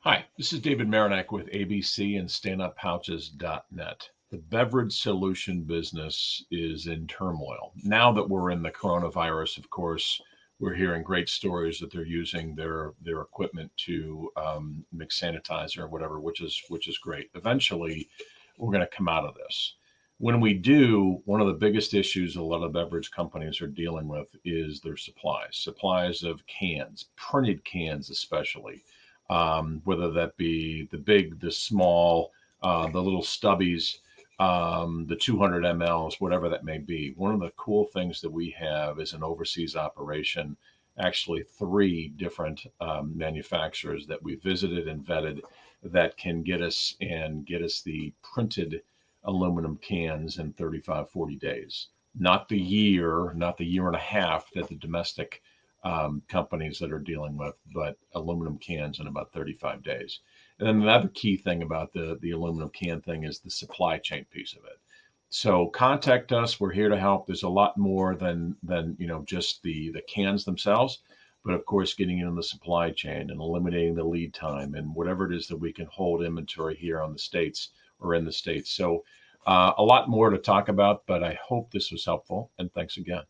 Hi, this is David Marinak with ABC and StandUpPouches.net. The beverage solution business is in turmoil. Now that we're in the coronavirus, of course, we're hearing great stories that they're using their equipment to mix sanitizer or whatever, which is great. Eventually, we're going to come out of this. When we do, one of the biggest issues a lot of beverage companies are dealing with is their supplies of cans, printed cans especially, whether that be the big, the small, the little stubbies, the 200 mLs, whatever that may be. One of the cool things that we have is an overseas operation, actually three different manufacturers that we visited and vetted that can get us the printed aluminum cans in 35, 40 days. Not the year and a half that the domestic companies that are dealing with, but aluminum cans in about 35 days. And then another key thing about the aluminum can thing is the supply chain piece of it. So contact us. We're here to help. There's a lot more than just the cans themselves, but of course getting into the supply chain and eliminating the lead time and whatever it is that we can hold inventory here on the states or in the states. So a lot more to talk about, but I hope this was helpful. And thanks again.